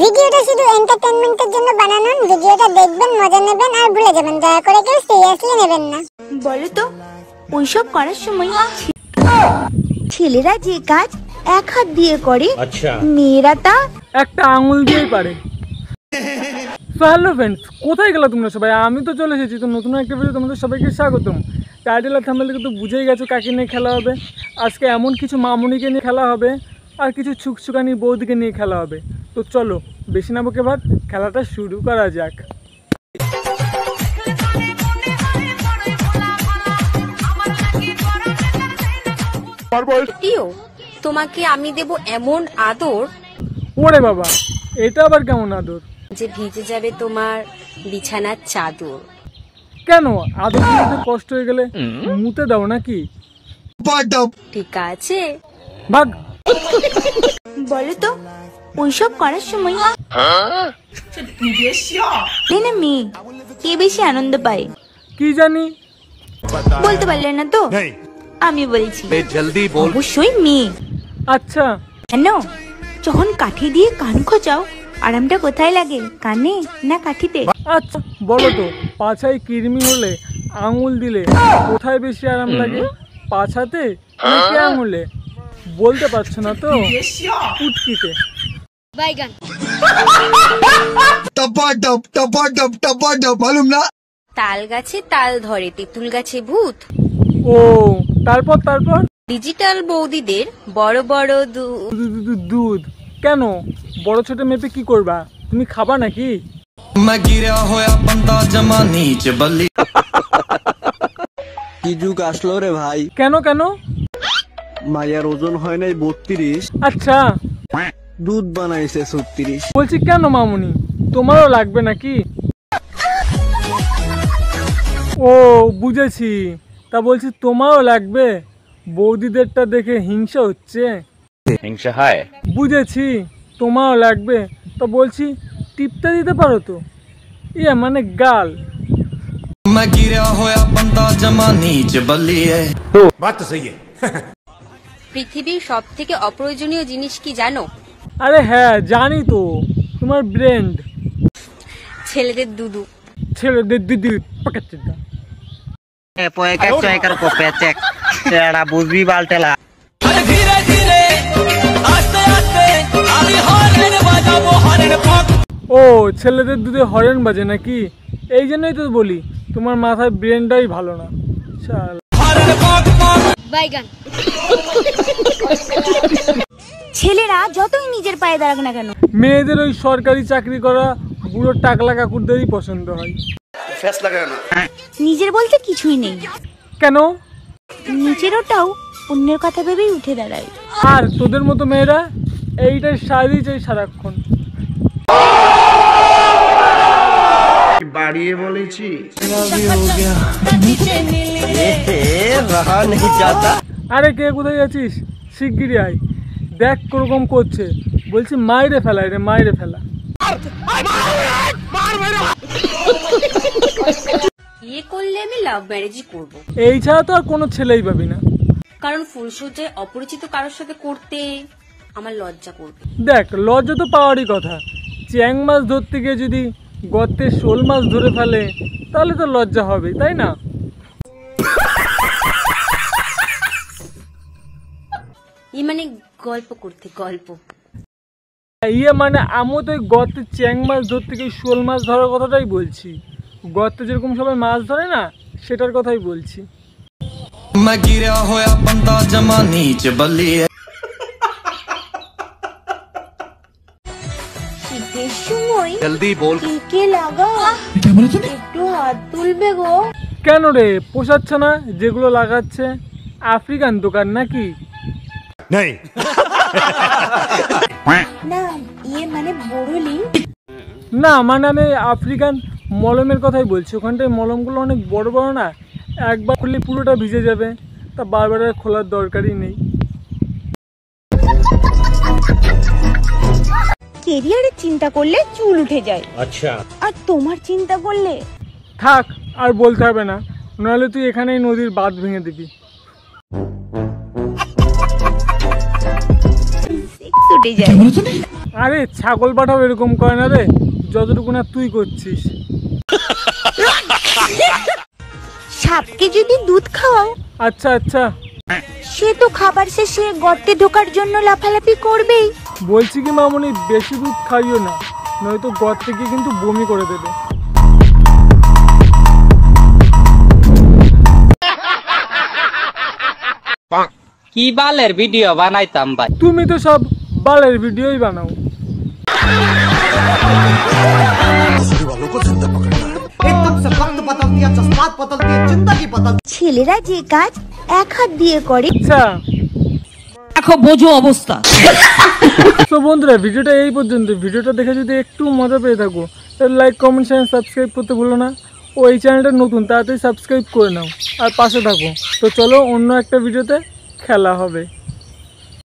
ভিডিওটা শুধু এন্টারটেইনমেন্টের জন্য বানানো, ভিডিওটা দেখবেন, মজা নেবেন আর ভুলে যাবেন। দয়া করে কেউ সিরিয়াসলি নেবেন না। বলো তো ওইসব করার সময় ছেলেরা যে কাজ এক হাত দিয়ে করে, আচ্ছা মেয়েরা তা একটা আঙুল দিয়েই পারে। হ্যালো ফ্রেন্ডস, কোথায় গেলা তোমরা সবাই? আমি তো চলে এসেছি। তো নতুন একটা ভিডিও তোমাদের সবাইকে স্বাগতম। টাইটেল আর থাম্বনেল থেকে তো বুঝেই গেছো কাকে নিয়ে খেলা হবে। আজকে এমন কিছু মামুনিকে নিয়ে খেলা হবে আর কিছু ছুকছুকানি বৌদিকে নিয়ে খেলা হবে। তো চলো বেশি না বকে ভাত, খেলাটা শুরু করা যাক। তোমাকে আমি দেব এমন আদর, ওরে বাবা, এটা আবার কেমন আদর? যে ভিজে যাবে তোমার বিছানার চাদর। কেন আদর দিতে কষ্ট হয়ে গেলে মুতে দাও নাকি? ঠিক আছে, ভাগ। বলো তো ওইসব করার সময় না মেয়ে কে বেশি আনন্দ পায়? কি জানি, বলতে পারলে না তো? আমি বলছি, অবশ্যই মেয়ে। আচ্ছা কেন যখন কাঠি দিয়ে কান খোঁচাও আরামটা কোথায় লাগে, কানে না কাঠিতে? আচ্ছা বলো তো, পাছায় কৃমি হলে আঙুল দিলে কোথায় বেশি আরাম লাগে, পাছাতে নাকি আঙুলে? বলতে পারছো না তো? উটকিতে। তাল গাছে তাল ধরে, তেঁতুল গাছে ভূত। ও তারপর তারপর ডিজিটাল বৌদিদের বড় বড় দুধ। কেন বড় ছোট মেপে কি করবা? তুমি খাবা নাকি? কি যুগ আসলো রে ভাই? কেন কেন? মায়ের ওজন হয় নাই 32, আচ্ছা দুধ বানাইছে 36। বলছি কেন মামুনি, তোমারও লাগবে নাকি? ও বুঝেছি, তা বলছি তোমারও লাগবে? বৌদিদেরটা দেখে হিংসা হচ্ছে। হিংসা হয়? বুঝেছি, তোমারও লাগবে। তা বলছি টিপটা দিতে পারো তো? ইয়ে মানে গাল। পৃথিবীর সব থেকে অপ্রয়োজনীয় জিনিস কি জানো? আরে হ্যাঁ জানি তো, তোমার ব্রেন্ড। ছেলেদের দুদু। ছেলেদের দিদি পাকাচ্ছে। বুঝবি বালটেলা। ও ছেলেদের দুধে হরেন বাজে নাকি? এই জন্যই তো বলি তোমার মাথায় ব্রেনটাই ভালো না। ছেলেরা যতই নিজের পায়ে দাঁড়াক না কেন, মেয়েদের ওই সরকারি চাকরি করা বুড়ো টাকলা কাকুরদেরই পছন্দ হয়। নিজের বলতে কিছুই নেই। কেন? নিজের ওটাও অন্যের কথা ভেবেই উঠে দাঁড়ায়। আর তোদের মতো মেয়েরা এইটাই সারাই চাই সারাক্ষণ। বাড়িয়ে বলেছি। আরে কে কোথায় আছিস? শিগগিরই আয়, দেখ কোরকম করছে। বলছি মাইরে ফেলাই রে, মাইরে ফেলা। বিয়ে করলে আমি লাভ ম্যারেজই করব, এই ছাড়া তো আর কোনো ছেলেই পাবি না। কারণ ফুলসজ্জায় অপরিচিত কারোর সাথে করতে আমার লজ্জা করবে। দেখ লজ্জা তো পাওয়ারই কথা। চ্যাং মাছ ধরতে গিয়ে যদি গর্তে শোল মাছ ধরে ফেলে তাহলে তো লজ্জা হবে, তাই না? মানে গল্প করতে, গল্প। ইয়ে মানে আমি তো ওই গর্তে চ্যাং মাছ ধরতে গিয়ে শোল মাছ ধরার কথাটাই বলছি। গর্তে যেরকম সবাই মাছ ধরে না, সেটার কথাই বলছি। শীতের সময় জলদি বল। কে লাগা একটু হাত তুলবে গো। কেন রে, পোষাচ্ছে না যেগুলো লাগাচ্ছে? আফ্রিকান দোকান নাকি? না ইয়ে মানে বড়লি না, মানে আমি আফ্রিকান মলমের কথাই বলছি। ওখানটায় মলমগুলো অনেক বড় বড় না, একবার খুললে পুরোটা ভিজে যাবে, তা বারবার আর খোলার দরকারই নেই। কেরিয়ারের চিন্তা করলে চুল উঠে যায়, আচ্ছা, আর তোমার চিন্তা করলে থাক আর বলতে হবে না, নাহলে তুই এখানেই নদীর বাঁধ ভেঙে দিবি। উঠে যায়। আরে ছাগল পাঠাও এরকম করে না রে, যতটুকু না তুই করছিস। সাপকে যদি দুধ খাওয়াও, আচ্ছা আচ্ছা, সে তো খাবার শেষে গর্তে ঢোকার জন্য লাফালাফি করবেই। বলছি কি মামুনি, বেশি দুধ খাইও না, নয়তো গর্তে গিয়ে কিন্তু বমি করে দেবে। কি বালের ভিডিও বানাইতাম ভাই। তুমি তো সব বালের ভিডিওই বানাও। ছেলেরা যে কাজ এক হাত দিয়ে করে। আচ্ছা দেখো বোঝো অবস্থা। তো বন্ধুরা, ভিডিওটা এই পর্যন্ত। ভিডিওটা দেখে যদি একটু মজা পেয়ে থাকো তাহলে লাইক, কমেন্ট, শেয়ার, সাবস্ক্রাইব করতে ভুলো না। ও এই চ্যানেলটা নতুন, তাড়াতাড়ি সাবস্ক্রাইব করে নাও আর পাশে থাকো। তো চলো অন্য একটা ভিডিওতে খেলা হবে।